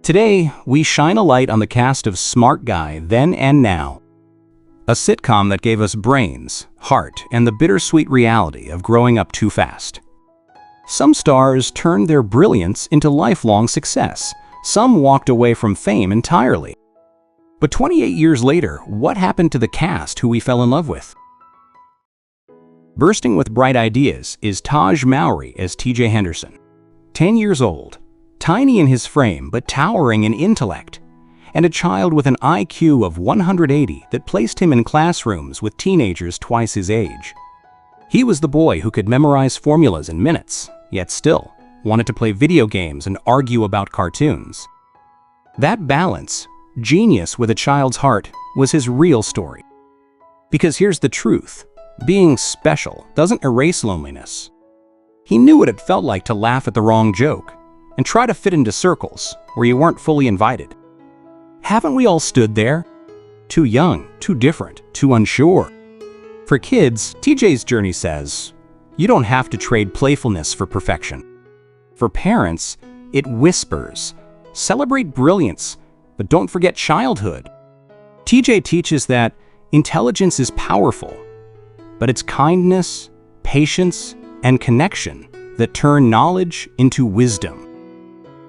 Today, we shine a light on the cast of Smart Guy Then and Now, a sitcom that gave us brains, heart, and the bittersweet reality of growing up too fast. Some stars turned their brilliance into lifelong success. Some walked away from fame entirely. But 28 years later, what happened to the cast who we fell in love with? Bursting with bright ideas is Tahj Mowry as TJ Henderson. 10 years old, tiny in his frame but towering in intellect, and a child with an IQ of 180 that placed him in classrooms with teenagers twice his age. He was the boy who could memorize formulas in minutes, yet still wanted to play video games and argue about cartoons. That balance, genius with a child's heart, was his real story. Because here's the truth, being special doesn't erase loneliness. He knew what it felt like to laugh at the wrong joke and try to fit into circles where you weren't fully invited. Haven't we all stood there? Too young, too different, too unsure. For kids, TJ's journey says, you don't have to trade playfulness for perfection. For parents, it whispers, celebrate brilliance, but don't forget childhood. TJ teaches that intelligence is powerful, but it's kindness, patience, and connection that turn knowledge into wisdom.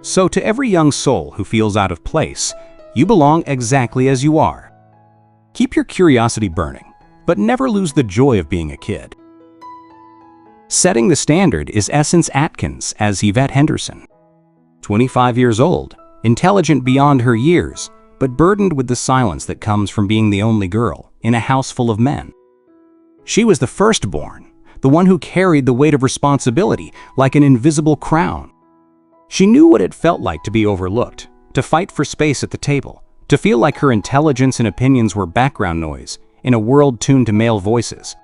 So to every young soul who feels out of place, you belong exactly as you are. Keep your curiosity burning, but never lose the joy of being a kid. Setting the standard is Atkins as Evette Henderson. 25 years old, intelligent beyond her years, but burdened with the silence that comes from being the only girl in a house full of men. She was the firstborn, the one who carried the weight of responsibility like an invisible crown. She knew what it felt like to be overlooked, to fight for space at the table, to feel like her intelligence and opinions were background noise in a world tuned to male voices.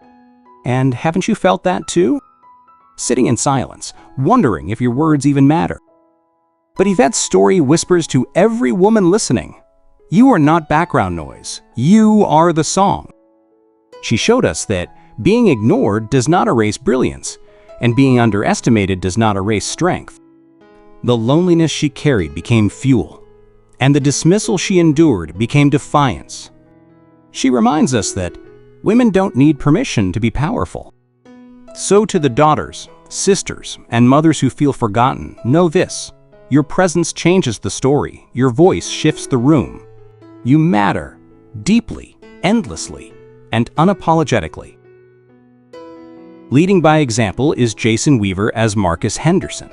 And haven't you felt that too? Sitting in silence, wondering if your words even matter. But Yvette's story whispers to every woman listening, you are not background noise, you are the song. She showed us that being ignored does not erase brilliance, and being underestimated does not erase strength. The loneliness she carried became fuel, and the dismissal she endured became defiance. She reminds us that women don't need permission to be powerful. So to the daughters, sisters, and mothers who feel forgotten, know this: your presence changes the story, your voice shifts the room. You matter, deeply, endlessly, and unapologetically. Leading by example is Jason Weaver as Marcus Henderson.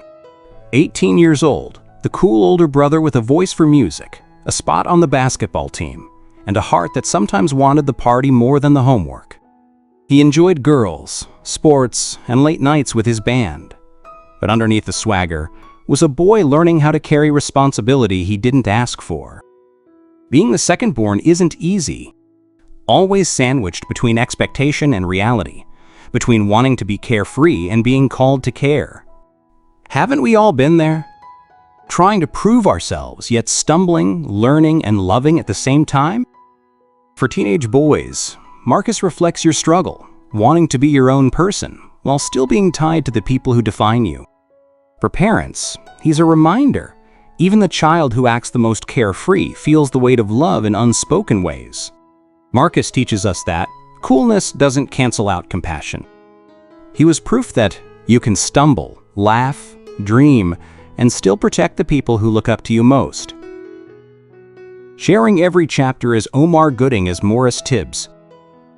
18 years old, the cool older brother with a voice for music, a spot on the basketball team, and a heart that sometimes wanted the party more than the homework. He enjoyed girls, sports, and late nights with his band. But underneath the swagger was a boy learning how to carry responsibility he didn't ask for. Being the second-born isn't easy. Always sandwiched between expectation and reality, between wanting to be carefree and being called to care. Haven't we all been there? Trying to prove ourselves, yet stumbling, learning, and loving at the same time? For teenage boys, Marcus reflects your struggle, wanting to be your own person, while still being tied to the people who define you. For parents, he's a reminder. Even the child who acts the most carefree feels the weight of love in unspoken ways. Marcus teaches us that coolness doesn't cancel out compassion. He was proof that you can stumble, laugh, dream, and still protect the people who look up to you most. Sharing every chapter is Omar Gooding as Morris Tibbs.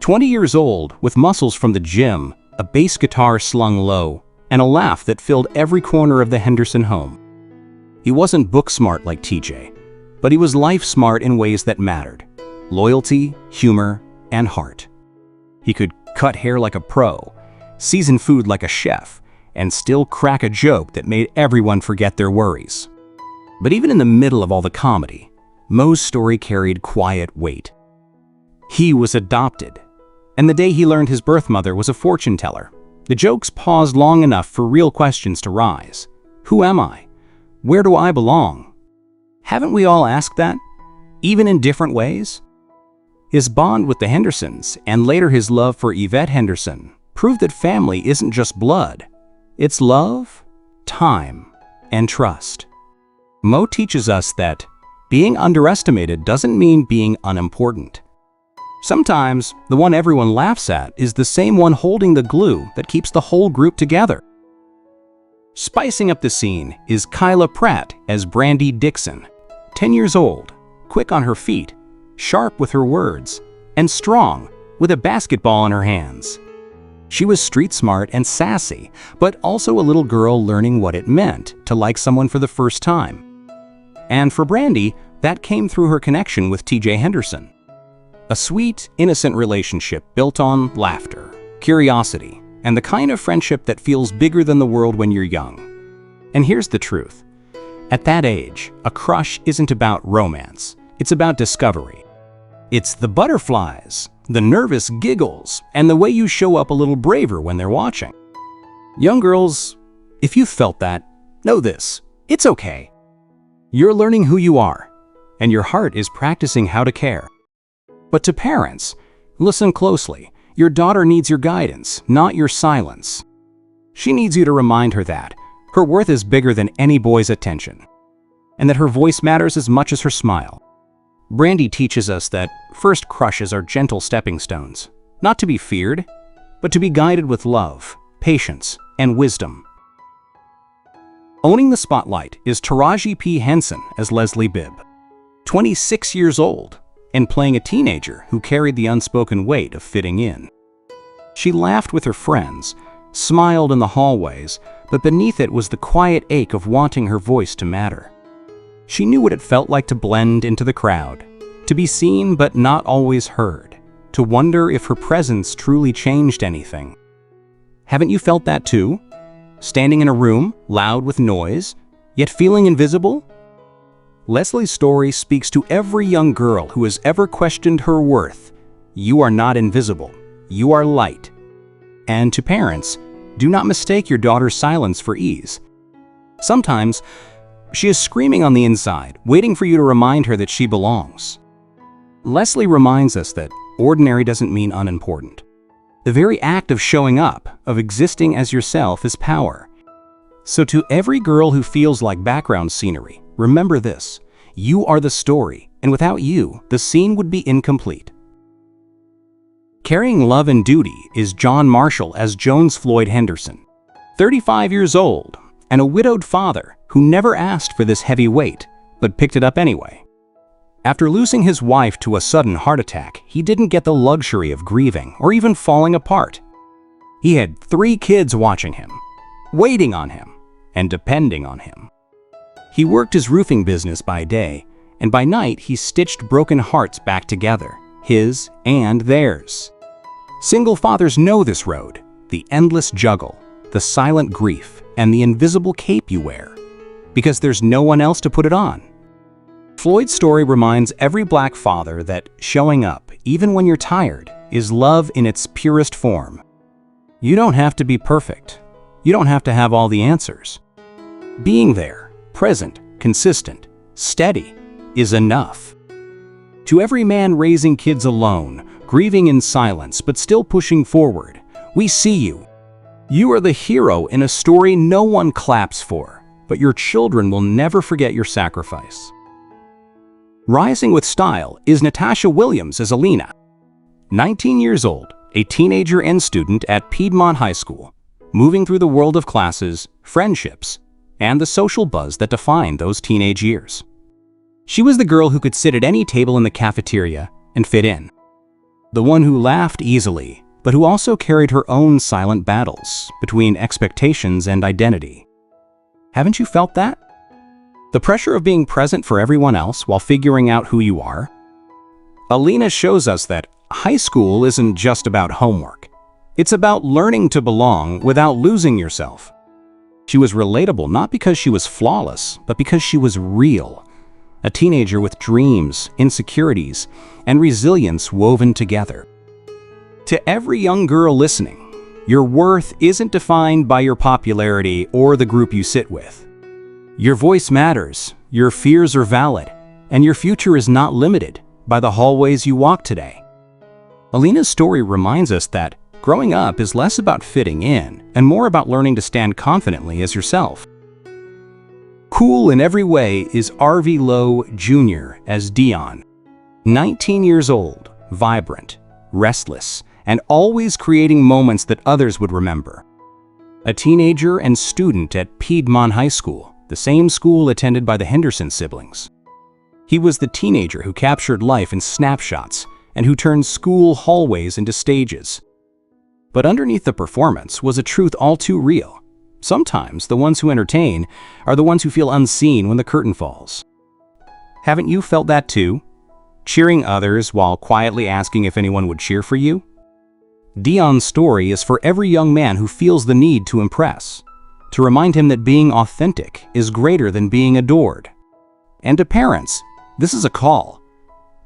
20 years old, with muscles from the gym, a bass guitar slung low, and a laugh that filled every corner of the Henderson home. He wasn't book smart like TJ, but he was life smart in ways that mattered: loyalty, humor, and heart. He could cut hair like a pro, season food like a chef, and still crack a joke that made everyone forget their worries. But even in the middle of all the comedy, Mo's story carried quiet weight. He was adopted, and the day he learned his birth mother was a fortune teller, the jokes paused long enough for real questions to rise. Who am I? Where do I belong? Haven't we all asked that, even in different ways? His bond with the Hendersons, and later his love for Evette Henderson, proved that family isn't just blood. It's love, time, and trust. Mo teaches us that being underestimated doesn't mean being unimportant. Sometimes, the one everyone laughs at is the same one holding the glue that keeps the whole group together. Spicing up the scene is Kyla Pratt as Brandy Dixon, 10 years old, quick on her feet, sharp with her words, and strong with a basketball in her hands. She was street smart and sassy, but also a little girl learning what it meant to like someone for the first time. And for Brandy, that came through her connection with TJ Henderson. A sweet, innocent relationship built on laughter, curiosity, and the kind of friendship that feels bigger than the world when you're young. And here's the truth. At that age, a crush isn't about romance. It's about discovery. It's the butterflies, the nervous giggles, and the way you show up a little braver when they're watching. Young girls, if you felt that, know this, it's okay. You're learning who you are, and your heart is practicing how to care. But to parents, listen closely. Your daughter needs your guidance, not your silence. She needs you to remind her that her worth is bigger than any boy's attention, and that her voice matters as much as her smile. Brandy teaches us that first crushes are gentle stepping stones, not to be feared, but to be guided with love, patience, and wisdom. Owning the spotlight is Taraji P. Henson as Leslie Bibb, 26 years old, and playing a teenager who carried the unspoken weight of fitting in. She laughed with her friends, smiled in the hallways, but beneath it was the quiet ache of wanting her voice to matter. She knew what it felt like to blend into the crowd, to be seen but not always heard, to wonder if her presence truly changed anything. Haven't you felt that too? Standing in a room, loud with noise, yet feeling invisible? Leslie's story speaks to every young girl who has ever questioned her worth. You are not invisible. You are light. And to parents, do not mistake your daughter's silence for ease. Sometimes, she is screaming on the inside, waiting for you to remind her that she belongs. Leslie reminds us that ordinary doesn't mean unimportant. The very act of showing up, of existing as yourself, is power. So to every girl who feels like background scenery, remember this: you are the story, and without you, the scene would be incomplete. Carrying love and duty is John Marshall as Jones Floyd Henderson, 35 years old, and a widowed father who never asked for this heavy weight, but picked it up anyway. After losing his wife to a sudden heart attack, he didn't get the luxury of grieving or even falling apart. He had 3 kids watching him, waiting on him, and depending on him. He worked his roofing business by day, and by night he stitched broken hearts back together, his and theirs. Single fathers know this road, the endless juggle, the silent grief, and the invisible cape you wear, because there's no one else to put it on. Floyd's story reminds every black father that showing up, even when you're tired, is love in its purest form. You don't have to be perfect. You don't have to have all the answers. Being there, present, consistent, steady, is enough. To every man raising kids alone, grieving in silence but still pushing forward, we see you. You are the hero in a story no one claps for, but your children will never forget your sacrifice. Rising with style is Natashia Williams as Alina, 19 years old, a teenager and student at Piedmont High School, moving through the world of classes, friendships, and the social buzz that defined those teenage years. She was the girl who could sit at any table in the cafeteria and fit in. The one who laughed easily, but who also carried her own silent battles between expectations and identity. Haven't you felt that? The pressure of being present for everyone else while figuring out who you are? Alina shows us that high school isn't just about homework. It's about learning to belong without losing yourself. She was relatable not because she was flawless, but because she was real. A teenager with dreams, insecurities, and resilience woven together. To every young girl listening, your worth isn't defined by your popularity or the group you sit with. Your voice matters, your fears are valid, and your future is not limited by the hallways you walk today. Alina's story reminds us that growing up is less about fitting in and more about learning to stand confidently as yourself. Cool in every way is Arvie Lowe Jr. as Dion. 19 years old, vibrant, restless, and always creating moments that others would remember. A teenager and student at Piedmont High School, the same school attended by the Henderson siblings. He was the teenager who captured life in snapshots and who turned school hallways into stages. But underneath the performance was a truth all too real. Sometimes the ones who entertain are the ones who feel unseen when the curtain falls. Haven't you felt that too? Cheering others while quietly asking if anyone would cheer for you? Dion's story is for every young man who feels the need to impress, to remind him that being authentic is greater than being adored. And to parents, this is a call.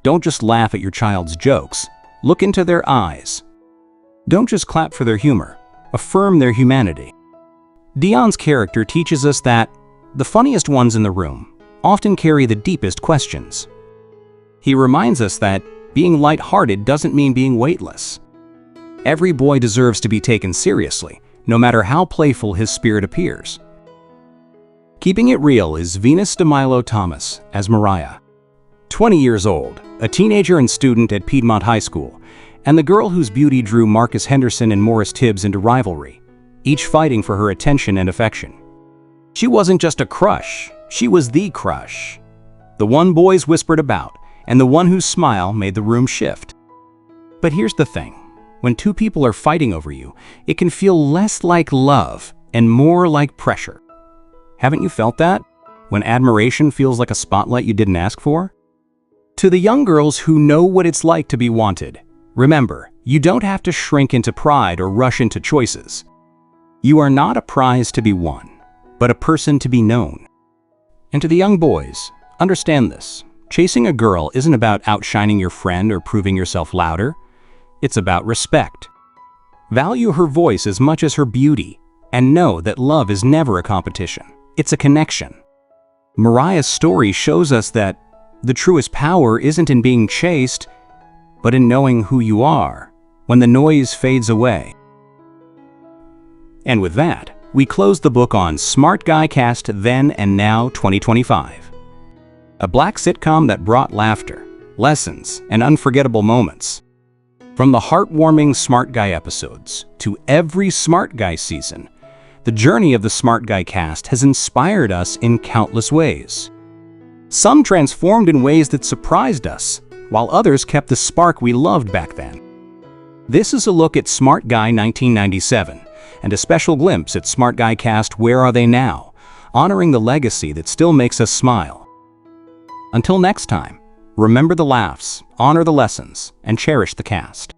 Don't just laugh at your child's jokes. Look into their eyes. Don't just clap for their humor. Affirm their humanity. Dion's character teaches us that the funniest ones in the room often carry the deepest questions. He reminds us that being lighthearted doesn't mean being weightless. Every boy deserves to be taken seriously, no matter how playful his spirit appears. Keeping it real is Venus DeMilo Thomas as Mariah. 20 years old, a teenager and student at Piedmont High School, and the girl whose beauty drew Marcus Henderson and Morris Tibbs into rivalry, each fighting for her attention and affection. She wasn't just a crush, she was the crush. The one boys whispered about, and the one whose smile made the room shift. But here's the thing, when two people are fighting over you, it can feel less like love and more like pressure. Haven't you felt that? When admiration feels like a spotlight you didn't ask for? To the young girls who know what it's like to be wanted, remember, you don't have to shrink into pride or rush into choices. You are not a prize to be won, but a person to be known. And to the young boys, understand this. Chasing a girl isn't about outshining your friend or proving yourself louder. It's about respect. Value her voice as much as her beauty, and know that love is never a competition. It's a connection. Mariah's story shows us that the truest power isn't in being chased, but in knowing who you are when the noise fades away. And with that, we close the book on Smart Guy Cast Then and Now 2025. A black sitcom that brought laughter, lessons, and unforgettable moments. From the heartwarming Smart Guy episodes to every Smart Guy season, the journey of the Smart Guy cast has inspired us in countless ways. Some transformed in ways that surprised us, while others kept the spark we loved back then. This is a look at Smart Guy 1997, and a special glimpse at Smart Guy Cast Where Are They Now?, honoring the legacy that still makes us smile. Until next time, remember the laughs, honor the lessons, and cherish the cast.